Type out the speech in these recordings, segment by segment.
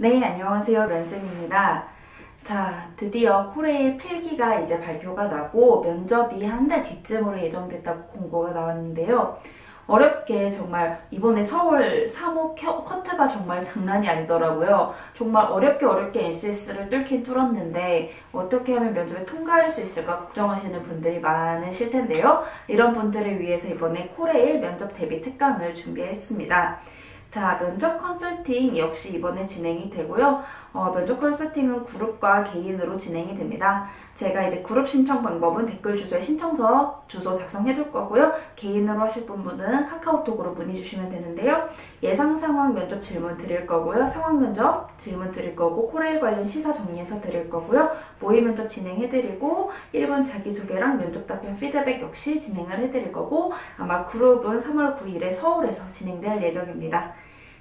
네, 안녕하세요. 면쌤입니다. 자, 드디어 코레일 필기가 이제 발표가 나고 면접이 한 달 뒤쯤으로 예정됐다고 공고가 나왔는데요. 어렵게 정말 이번에 서울 3호 커트가 정말 장난이 아니더라고요. 정말 어렵게 NCS를 뚫긴 뚫었는데 어떻게 하면 면접에 통과할 수 있을까 걱정하시는 분들이 많으실 텐데요. 이런 분들을 위해서 이번에 코레일 면접 대비 특강을 준비했습니다. 자, 면접 컨설팅 역시 이번에 진행이 되고요. 면접 컨설팅은 그룹과 개인으로 진행이 됩니다. 제가 이제 그룹 신청 방법은 댓글 주소에 신청서 주소 작성해둘 거고요. 개인으로 하실 분들은 카카오톡으로 문의 주시면 되는데요. 예상 상황 면접 질문 드릴 거고요. 상황 면접 질문 드릴 거고 코레일 관련 시사 정리해서 드릴 거고요. 모의 면접 진행해드리고 1분 자기소개랑 면접 답변 피드백 역시 진행을 해드릴 거고 아마 그룹은 3월 9일에 서울에서 진행될 예정입니다.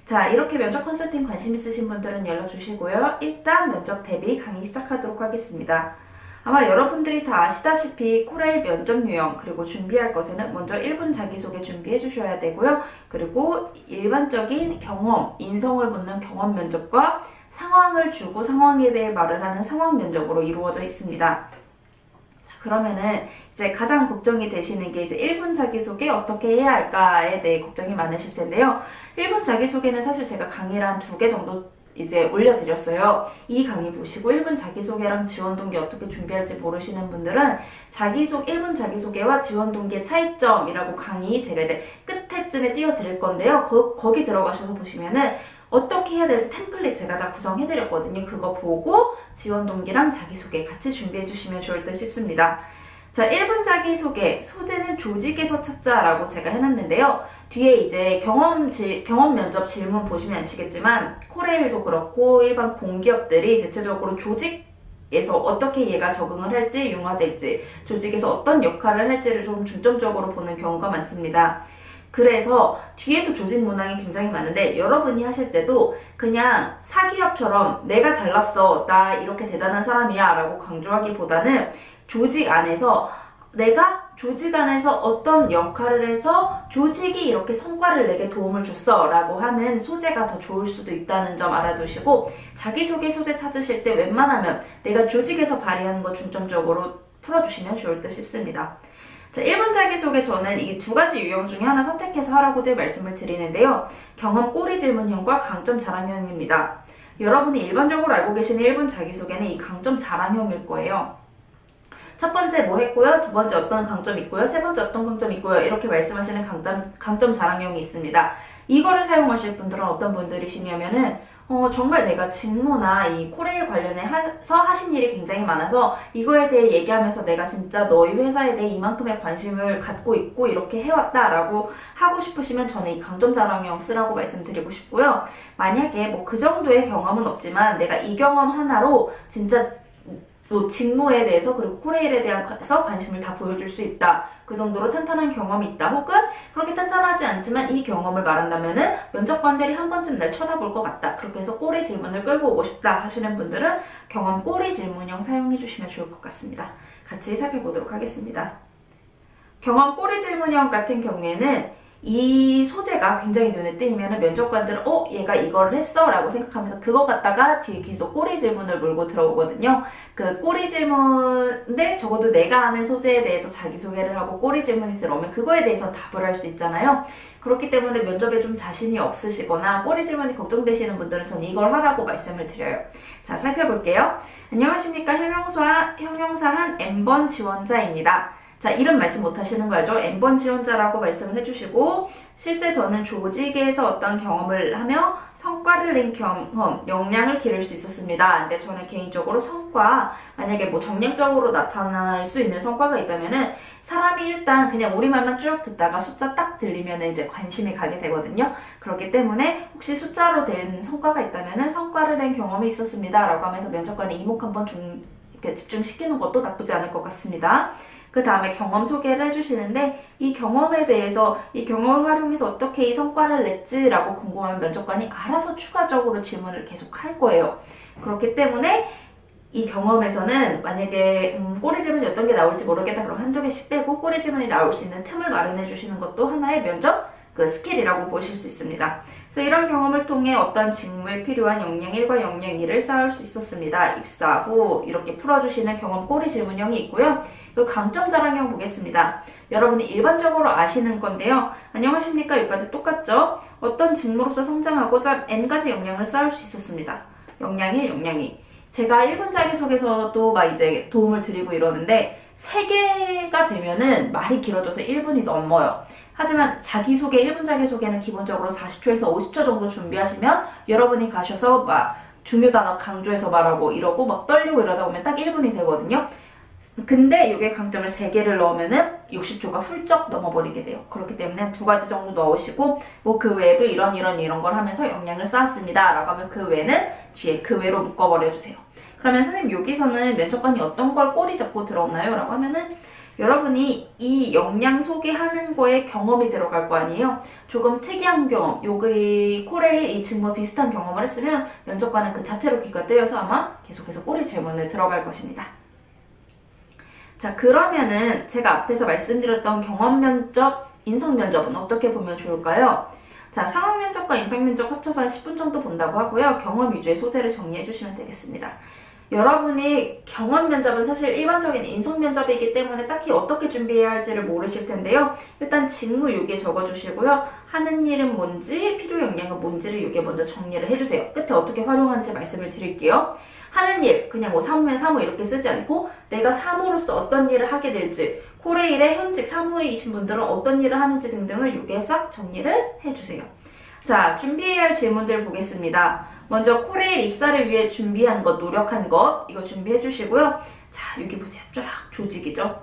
자, 이렇게 면접 컨설팅 관심 있으신 분들은 연락 주시고요. 일단 면접 대비 강의 시작하도록 하겠습니다. 아마 여러분들이 다 아시다시피 코레일 면접 유형 그리고 준비할 것에는 먼저 1분 자기소개 준비해 주셔야 되고요. 그리고 일반적인 경험, 인성을 묻는 경험 면접과 상황을 주고 상황에 대해 말을 하는 상황 면접으로 이루어져 있습니다. 그러면은 이제 가장 걱정이 되시는 게 이제 1분 자기소개 어떻게 해야 할까에 대해 걱정이 많으실 텐데요. 1분 자기소개는 사실 제가 강의를 한 2개 정도 이제 올려드렸어요. 이 강의 보시고 1분 자기소개랑 지원동기 어떻게 준비할지 모르시는 분들은 1분 자기소개와 지원동기의 차이점이라고 강의 제가 이제 끝에쯤에 띄워드릴 건데요. 거기 들어가셔서 보시면은 어떻게 해야 될지 템플릿 제가 다 구성해드렸거든요. 그거 보고 지원동기랑 자기소개 같이 준비해주시면 좋을 듯 싶습니다. 자, 1분 자기소개, 소재는 조직에서 찾자라고 제가 해놨는데요. 뒤에 이제 경험 면접 질문 보시면 아시겠지만 코레일도 그렇고 일반 공기업들이 대체적으로 조직에서 어떻게 얘가 적응을 할지, 융화될지, 조직에서 어떤 역할을 할지를 좀 중점적으로 보는 경우가 많습니다. 그래서 뒤에도 조직 문항이 굉장히 많은데 여러분이 하실 때도 그냥 사기업처럼 내가 잘났어, 나 이렇게 대단한 사람이야 라고 강조하기보다는 조직 안에서 내가 조직 안에서 어떤 역할을 해서 조직이 이렇게 성과를 내게 도움을 줬어 라고 하는 소재가 더 좋을 수도 있다는 점 알아두시고 자기소개 소재 찾으실 때 웬만하면 내가 조직에서 발휘하는 거 중점적으로 풀어주시면 좋을 듯 싶습니다. 자, 1분 자기소개 저는 이 2가지 유형 중에 하나 선택해서 하라고들 말씀을 드리는데요. 경험 꼬리 질문형과 강점 자랑형입니다. 여러분이 일반적으로 알고 계시는 1분 자기소개는 이 강점 자랑형일 거예요. 첫 번째 뭐 했고요, 두 번째 어떤 강점이 있고요, 세 번째 어떤 강점이 있고요, 이렇게 말씀하시는 강점 자랑형이 있습니다. 이거를 사용하실 분들은 어떤 분들이시냐면은 정말 내가 직무나 이 코레일 관련해서 하신 일이 굉장히 많아서 이거에 대해 얘기하면서 내가 진짜 너희 회사에 대해 이만큼의 관심을 갖고 있고 이렇게 해왔다라고 하고 싶으시면 저는 이 강점 자랑형 쓰라고 말씀드리고 싶고요. 만약에 뭐 그 정도의 경험은 없지만 내가 이 경험 하나로 진짜 또 직무에 대해서 그리고 코레일에 대해서 관심을 다 보여줄 수 있다. 그 정도로 탄탄한 경험이 있다. 혹은 그렇게 탄탄하지 않지만 이 경험을 말한다면은 면접관들이 한 번쯤 날 쳐다볼 것 같다. 그렇게 해서 꼬리 질문을 끌고 오고 싶다 하시는 분들은 경험 꼬리 질문형 사용해 주시면 좋을 것 같습니다. 같이 살펴보도록 하겠습니다. 경험 꼬리 질문형 같은 경우에는 이 소재가 굉장히 눈에 띄면 면접관들은 얘가 이거를 했어 라고 생각하면서 그거 갖다가 뒤에 계속 꼬리 질문을 몰고 들어오거든요. 그 꼬리 질문인데 적어도 내가 아는 소재에 대해서 자기소개를 하고 꼬리 질문이 들어오면 그거에 대해서 답을 할 수 있잖아요. 그렇기 때문에 면접에 좀 자신이 없으시거나 꼬리 질문이 걱정되시는 분들은 저는 이걸 하라고 말씀을 드려요. 자, 살펴볼게요. 안녕하십니까. 형용사한 N번 지원자입니다. 자, 이름 말씀 못 하시는 거 알죠? N번 지원자라고 말씀을 해주시고 실제 저는 조직에서 어떤 경험을 하며 성과를 낸 경험, 역량을 기를 수 있었습니다. 근데 저는 개인적으로 성과, 만약에 뭐 정량적으로 나타날 수 있는 성과가 있다면은 사람이 일단 그냥 우리말만 쭉 듣다가 숫자 딱 들리면 이제 관심이 가게 되거든요. 그렇기 때문에 혹시 숫자로 된 성과가 있다면은 성과를 낸 경험이 있었습니다. 라고 하면서 면접관에 이목 한번 이렇게 집중시키는 것도 나쁘지 않을 것 같습니다. 그 다음에 경험 소개를 해주시는데 이 경험에 대해서 이 경험을 활용해서 어떻게 이 성과를 냈지라고 궁금하면 면접관이 알아서 추가적으로 질문을 계속 할 거예요. 그렇기 때문에 이 경험에서는 만약에 꼬리 질문이 어떤 게 나올지 모르겠다 그럼 한두 개씩 빼고 꼬리 질문이 나올 수 있는 틈을 마련해 주시는 것도 하나의 면접 그 스킬이라고 보실 수 있습니다. 그래서 이런 경험을 통해 어떤 직무에 필요한 역량 1과 역량 2를 쌓을 수 있었습니다. 입사 후 이렇게 풀어주시는 경험 꼬리 질문형이 있고요. 그 강점 자랑형 보겠습니다. 여러분이 일반적으로 아시는 건데요. 안녕하십니까? 여기까지 똑같죠? 어떤 직무로서 성장하고자 N가지 역량을 쌓을 수 있었습니다. 역량 1, 역량 2. 제가 1분 자기소개서도 막 이제 도움을 드리고 이러는데 3개가 되면은 말이 길어져서 1분이 넘어요. 하지만 자기소개, 1분 자기소개는 기본적으로 40초에서 50초 정도 준비하시면 여러분이 가셔서 막 중요 단어 강조해서 말하고 이러고 막 떨리고 이러다 보면 딱 1분이 되거든요. 근데 이게 강점을 3개를 넣으면은 60초가 훌쩍 넘어버리게 돼요. 그렇기 때문에 2가지 정도 넣으시고 뭐 그 외에도 이런 걸 하면서 역량을 쌓았습니다 라고 하면 그 외는 뒤에 그 외로 묶어버려 주세요. 그러면 선생님 여기서는 면접관이 어떤 걸 꼬리 잡고 들어오나요? 라고 하면은 여러분이 이 역량 소개하는 거에 경험이 들어갈 거 아니에요? 조금 특이한 경험, 여기 콜의 이 직무와 비슷한 경험을 했으면 면접관은 그 자체로 귀가 뜨여서 아마 계속해서 꼬리 질문을 들어갈 것입니다. 자, 그러면은 제가 앞에서 말씀드렸던 경험 면접, 인성 면접은 어떻게 보면 좋을까요? 자, 상황 면접과 인성 면접 합쳐서 한 10분 정도 본다고 하고요. 경험 위주의 소재를 정리해 주시면 되겠습니다. 여러분이 경험 면접은 사실 일반적인 인성 면접이기 때문에 딱히 어떻게 준비해야 할지를 모르실 텐데요. 일단 직무 여기에 적어주시고요. 하는 일은 뭔지, 필요 역량은 뭔지를 여기에 먼저 정리를 해주세요. 끝에 어떻게 활용하는지 말씀을 드릴게요. 하는 일, 그냥 뭐 사무면 사무 이렇게 쓰지 않고 내가 사무로서 어떤 일을 하게 될지, 코레일의 현직 사무이신 분들은 어떤 일을 하는지 등등을 여기에 싹 정리를 해주세요. 자, 준비해야 할 질문들 보겠습니다. 먼저 코레일 입사를 위해 준비한 것, 노력한 것 이거 준비해 주시고요. 자, 여기 보세요. 쫙 조직이죠.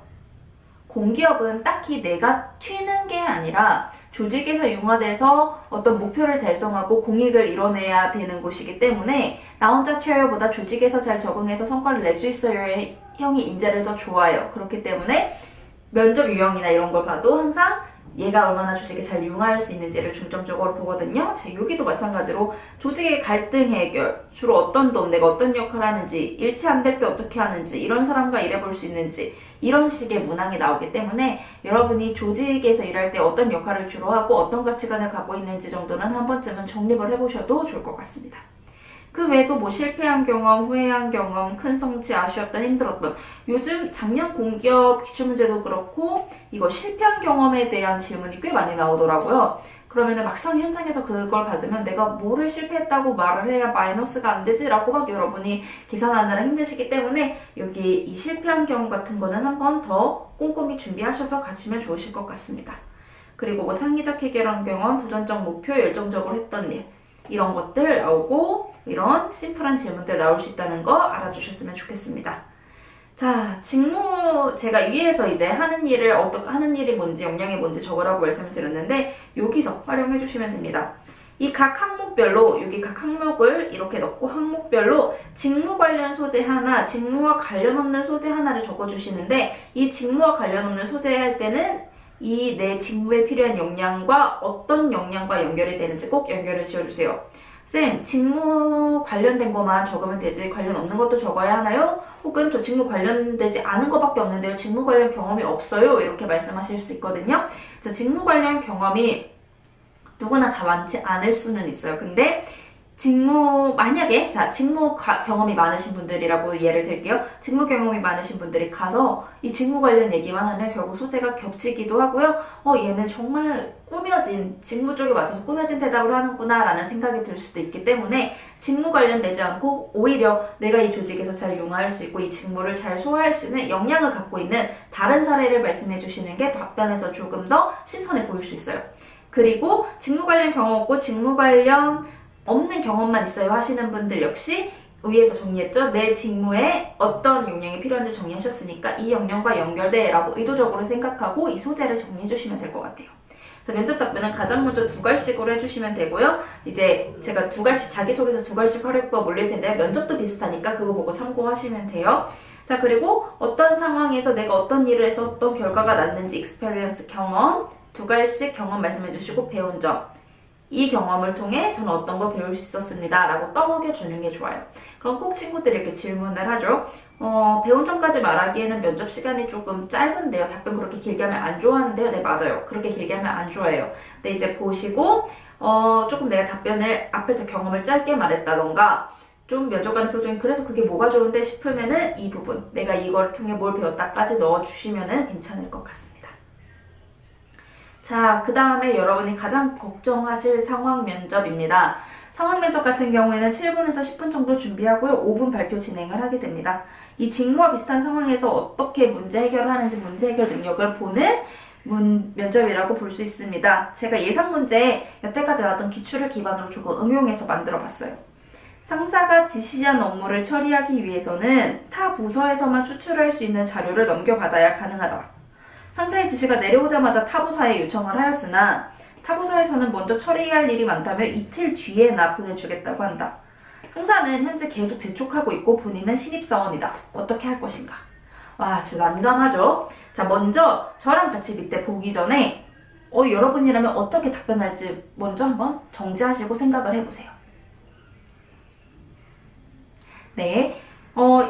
공기업은 딱히 내가 튀는 게 아니라 조직에서 융화돼서 어떤 목표를 달성하고 공익을 이뤄내야 되는 곳이기 때문에 나 혼자 튀어요보다 조직에서 잘 적응해서 성과를 낼 수 있어요 형이 인재를 더 좋아해요. 그렇기 때문에 면접 유형이나 이런 걸 봐도 항상 얘가 얼마나 조직에 잘 융화할 수 있는지를 중점적으로 보거든요. 자, 여기도 마찬가지로 조직의 갈등 해결, 주로 어떤 돈, 내가 어떤 역할을 하는지, 일치 안 될 때 어떻게 하는지, 이런 사람과 일해볼 수 있는지 이런 식의 문항이 나오기 때문에 여러분이 조직에서 일할 때 어떤 역할을 주로 하고 어떤 가치관을 갖고 있는지 정도는 한 번쯤은 정립을 해보셔도 좋을 것 같습니다. 그 외에도 뭐 실패한 경험, 후회한 경험, 큰 성취, 아쉬웠던, 힘들었던 요즘 작년 공기업 기출문제도 그렇고 이거 실패한 경험에 대한 질문이 꽤 많이 나오더라고요. 그러면 막상 현장에서 그걸 받으면 내가 뭐를 실패했다고 말을 해야 마이너스가 안 되지? 라고 막 여러분이 계산하느라 힘드시기 때문에 여기 이 실패한 경험 같은 거는 한 번 더 꼼꼼히 준비하셔서 가시면 좋으실 것 같습니다. 그리고 뭐 창의적 해결한 경험, 도전적 목표, 열정적으로 했던 일 이런 것들 나오고 이런 심플한 질문들 나올 수 있다는 거 알아주셨으면 좋겠습니다. 자, 직무 제가 위에서 이제 하는 일이 뭔지 역량이 뭔지 적으라고 말씀을 드렸는데 여기서 활용해 주시면 됩니다. 이 각 항목별로 여기 각 항목을 이렇게 넣고 항목별로 직무 관련 소재 하나, 직무와 관련 없는 소재 하나를 적어주시는데 이 직무와 관련 없는 소재 할 때는 이 내 직무에 필요한 역량과 어떤 역량과 연결이 되는지 꼭 연결을 지어주세요. 쌤, 직무 관련된 것만 적으면 되지 관련 없는 것도 적어야 하나요? 혹은 저 직무 관련되지 않은 것밖에 없는데요. 직무 관련 경험이 없어요. 이렇게 말씀하실 수 있거든요. 자, 직무 관련 경험이 누구나 다 많지 않을 수는 있어요. 근데 만약에 직무 경험이 많으신 분들이라고 예를 들게요. 직무 경험이 많으신 분들이 가서 이 직무 관련 얘기만 하면 결국 소재가 겹치기도 하고요. 얘는 정말 직무 쪽에 맞춰서 꾸며진 대답을 하는구나 라는 생각이 들 수도 있기 때문에 직무 관련되지 않고 오히려 내가 이 조직에서 잘 융화할 수 있고 이 직무를 잘 소화할 수 있는 역량을 갖고 있는 다른 사례를 말씀해 주시는 게 답변에서 조금 더 신선해 보일 수 있어요. 그리고 직무 관련 경험 없고 직무 관련 없는 경험만 있어요 하시는 분들 역시 위에서 정리했죠. 내 직무에 어떤 역량이 필요한지 정리하셨으니까 이 역량과 연결돼 라고 의도적으로 생각하고 이 소재를 정리해 주시면 될 것 같아요. 자, 면접 답변은 가장 먼저 2갈씩으로 해주시면 되고요. 이제 제가 2갈씩 자기소개서 2갈씩 활용법 올릴 텐데 면접도 비슷하니까 그거 보고 참고하시면 돼요. 자, 그리고 어떤 상황에서 내가 어떤 일을 해서 어떤 결과가 났는지 익스페리언스 경험 2갈씩 경험 말씀해 주시고 배운 점 이 경험을 통해 저는 어떤 걸 배울 수 있었습니다. 라고 떠먹여주는 게 좋아요. 그럼 꼭 친구들이 이렇게 질문을 하죠. 배운 점까지 말하기에는 면접 시간이 조금 짧은데요. 답변 그렇게 길게 하면 안 좋아하는데요. 네, 맞아요. 그렇게 길게 하면 안 좋아해요. 근데 이제 보시고 조금 내가 답변을 앞에서 경험을 짧게 말했다던가 좀 면접관 표정이 그래서 그게 뭐가 좋은데 싶으면은 이 부분 내가 이걸 통해 뭘 배웠다까지 넣어주시면은 괜찮을 것 같습니다. 자, 그 다음에 여러분이 가장 걱정하실 상황 면접입니다. 상황 면접 같은 경우에는 7분에서 10분 정도 준비하고요. 5분 발표 진행을 하게 됩니다. 이 직무와 비슷한 상황에서 어떻게 문제 해결을 하는지 문제 해결 능력을 보는 면접이라고 볼 수 있습니다. 제가 예상 문제 여태까지 나왔던 기출을 기반으로 조금 응용해서 만들어 봤어요. 상사가 지시한 업무를 처리하기 위해서는 타 부서에서만 추출할 수 있는 자료를 넘겨받아야 가능하다. 상사의 지시가 내려오자마자 타 부서에 요청을 하였으나 타 부서에서는 먼저 처리할 일이 많다며 이틀 뒤에나 보내주겠다고 한다. 상사는 현재 계속 재촉하고 있고 본인은 신입사원이다. 어떻게 할 것인가? 와, 진짜 난감하죠? 자, 먼저 저랑 같이 밑에 보기 전에 여러분이라면 어떻게 답변할지 먼저 한번 정지하시고 생각을 해보세요. 네,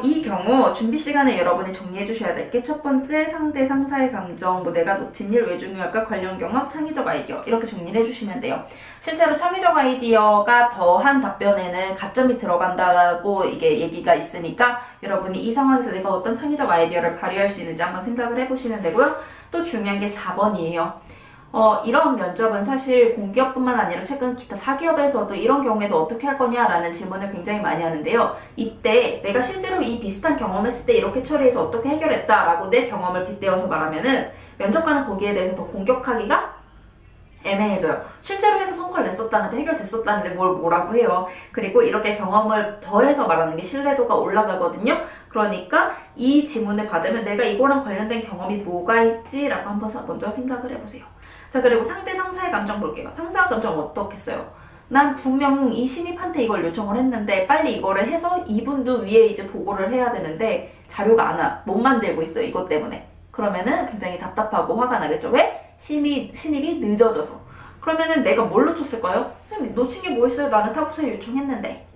이 경우 준비 시간에 여러분이 정리해 주셔야 될 게 첫 번째, 상대 상사의 감정, 내가 놓친 일, 왜 중요할까, 관련 경험, 창의적 아이디어 이렇게 정리를 해주시면 돼요. 실제로 창의적 아이디어가 더한 답변에는 가점이 들어간다고 이게 얘기가 있으니까 여러분이 이 상황에서 내가 어떤 창의적 아이디어를 발휘할 수 있는지 한번 생각을 해보시면 되고요. 또 중요한 게 4번이에요. 이런 면접은 사실 공기업뿐만 아니라 최근 기타 사기업에서도 이런 경우에도 어떻게 할 거냐라는 질문을 굉장히 많이 하는데요. 이때 내가 실제로 이 비슷한 경험했을 때 이렇게 처리해서 어떻게 해결했다라고 내 경험을 빗대어서 말하면은 면접관은 거기에 대해서 더 공격하기가 애매해져요. 실제로 해서 성과를 냈었다는데 해결됐었다는데 뭐라고 해요. 그리고 이렇게 경험을 더해서 말하는 게 신뢰도가 올라가거든요. 그러니까 이 지문을 받으면 내가 이거랑 관련된 경험이 뭐가 있지? 라고 한번 먼저 생각을 해보세요. 자, 그리고 상대 상사의 감정 볼게요. 상사 감정 어떻겠어요? 난 분명 이 신입한테 이걸 요청을 했는데 빨리 이거를 해서 이분도 위에 이제 보고를 해야 되는데 자료가 안 와. 못 만들고 있어요. 이것 때문에. 그러면은 굉장히 답답하고 화가 나겠죠. 왜? 신입이 늦어져서. 그러면은 내가 뭘 놓쳤을까요? 선생님, 놓친 게 뭐 있어요? 나는 타부서에 요청했는데.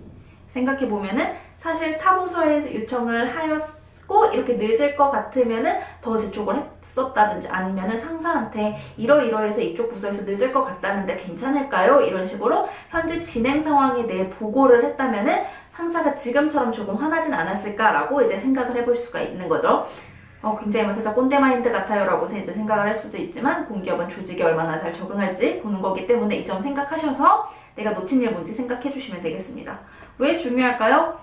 생각해보면은 사실 타부서에 요청을 하였고 이렇게 늦을 것 같으면은 더 재촉을 했었다든지 아니면은 상사한테 이러이러해서 이쪽 부서에서 늦을 것 같다는데 괜찮을까요? 이런 식으로 현재 진행 상황에 대해 보고를 했다면은 상사가 지금처럼 조금 화나진 않았을까라고 이제 생각을 해볼 수가 있는 거죠. 굉장히 살짝 꼰대 마인드 같아요 라고 이제 생각을 할 수도 있지만 공기업은 조직에 얼마나 잘 적응할지 보는 거기 때문에 이 점 생각하셔서 내가 놓친 일 뭔지 생각해 주시면 되겠습니다. 왜 중요할까요?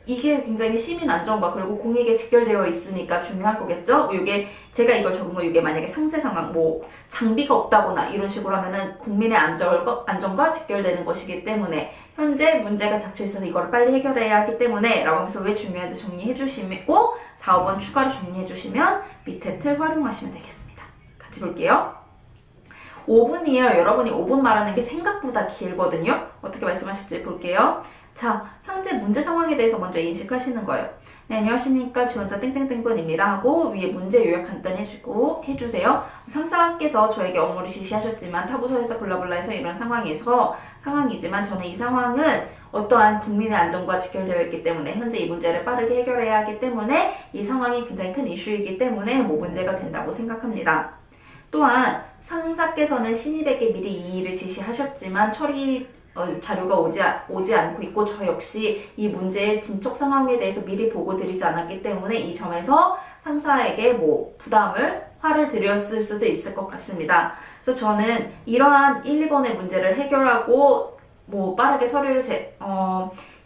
이게 굉장히 시민 안전과 그리고 공익에 직결되어 있으니까 중요한 거겠죠? 이게 제가 이걸 적은 거 이게 만약에 상세 상황 장비가 없다거나 이런 식으로 하면은 국민의 안전과 직결되는 것이기 때문에 현재 문제가 닥쳐 있어서 이걸 빨리 해결해야 하기 때문에 라고 하면서 왜 중요한지 정리해 주시고 4, 5번 추가로 정리해 주시면 밑에 틀 활용하시면 되겠습니다. 같이 볼게요. 5분이에요. 여러분이 5분 말하는 게 생각보다 길거든요. 어떻게 말씀하실지 볼게요. 자, 현재 문제 상황에 대해서 먼저 인식하시는 거예요. 네, 안녕하십니까. 지원자 땡땡땡분입니다 하고 위에 문제 요약 간단히 해주세요. 상사께서 저에게 업무를 지시하셨지만 타부서에서 블라블라해서 이런 상황이지만 저는 이 상황은 어떠한 국민의 안전과 직결되어 있기 때문에 현재 이 문제를 빠르게 해결해야 하기 때문에 이 상황이 굉장히 큰 이슈이기 때문에 문제가 된다고 생각합니다. 또한 상사께서는 신입에게 미리 이 일을 지시하셨지만 자료가 오지 않고 있고 저 역시 이 문제의 진척 상황에 대해서 미리 보고 드리지 않았기 때문에 이 점에서 상사에게 화를 드렸을 수도 있을 것 같습니다. 그래서 저는 이러한 1, 2번의 문제를 해결하고 빠르게 서류를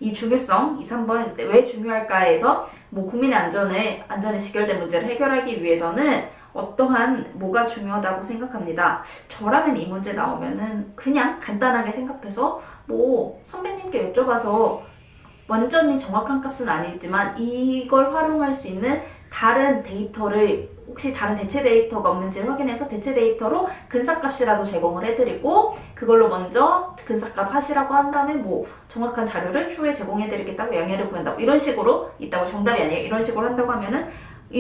이 중요성, 2, 3번 왜 중요할까에서 국민의 안전에 직결된 문제를 해결하기 위해서는 뭐가 중요하다고 생각합니다. 저라면 이 문제 나오면은 그냥 간단하게 생각해서 선배님께 여쭤봐서 완전히 정확한 값은 아니지만 이걸 활용할 수 있는 다른 데이터를 혹시 다른 대체 데이터가 없는지를 확인해서 대체 데이터로 근사값이라도 제공을 해드리고 그걸로 먼저 근사값 하시라고 한 다음에 정확한 자료를 추후에 제공해드리겠다고 양해를 구한다고 이런 식으로 있다고 정답이 아니에요. 이런 식으로 한다고 하면은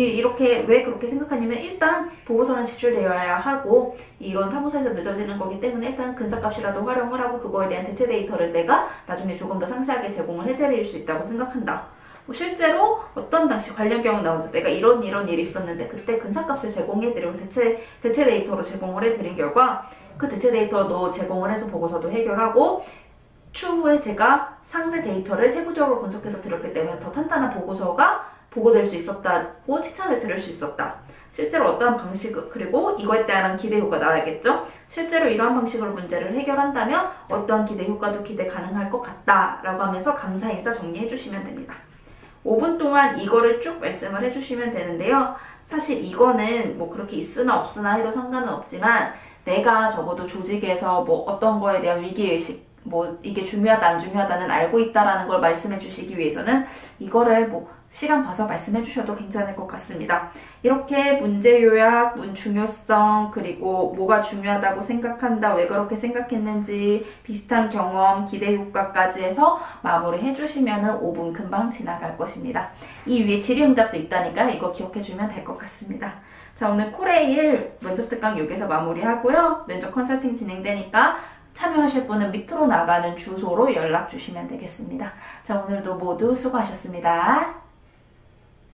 이렇게 왜 그렇게 생각하냐면 일단 보고서는 제출되어야 하고 이건 타부서에서 늦어지는 거기 때문에 일단 근사값이라도 활용을 하고 그거에 대한 대체 데이터를 내가 나중에 조금 더 상세하게 제공을 해드릴 수 있다고 생각한다. 뭐 실제로 어떤 당시 관련 경우 나오죠. 내가 이런 일이 있었는데 그때 근사값을 제공해드리고 대체 데이터로 제공을 해드린 결과 그 대체 데이터도 제공을 해서 보고서도 해결하고 추후에 제가 상세 데이터를 세부적으로 분석해서 드렸기 때문에 더 탄탄한 보고서가 보고될 수 있었다고 칭찬을 들을 수 있었다. 실제로 어떠한 방식, 그리고 이거에 따른 기대 효과 나와야겠죠? 실제로 이러한 방식으로 문제를 해결한다면 어떠한 기대 효과도 기대 가능할 것 같다 라고 하면서 감사 인사 정리해 주시면 됩니다. 5분 동안 이거를 쭉 말씀을 해주시면 되는데요. 사실 이거는 뭐 그렇게 있으나 없으나 해도 상관은 없지만 내가 적어도 조직에서 뭐 어떤 거에 대한 위기의식, 뭐 이게 중요하다 안 중요하다는 알고 있다라는 걸 말씀해 주시기 위해서는 이거를 뭐 시간 봐서 말씀해 주셔도 괜찮을 것 같습니다. 이렇게 문제 요약, 중요성, 그리고 뭐가 중요하다고 생각한다, 왜 그렇게 생각했는지, 비슷한 경험, 기대 효과까지 해서 마무리해 주시면 5분 금방 지나갈 것입니다. 이 위에 질의응답도 있다니까 이거 기억해 주면 될 것 같습니다. 자, 오늘 코레일 면접 특강 여기서 마무리하고요. 면접 컨설팅 진행되니까 참여하실 분은 밑으로 나가는 주소로 연락 주시면 되겠습니다. 자, 오늘도 모두 수고하셨습니다.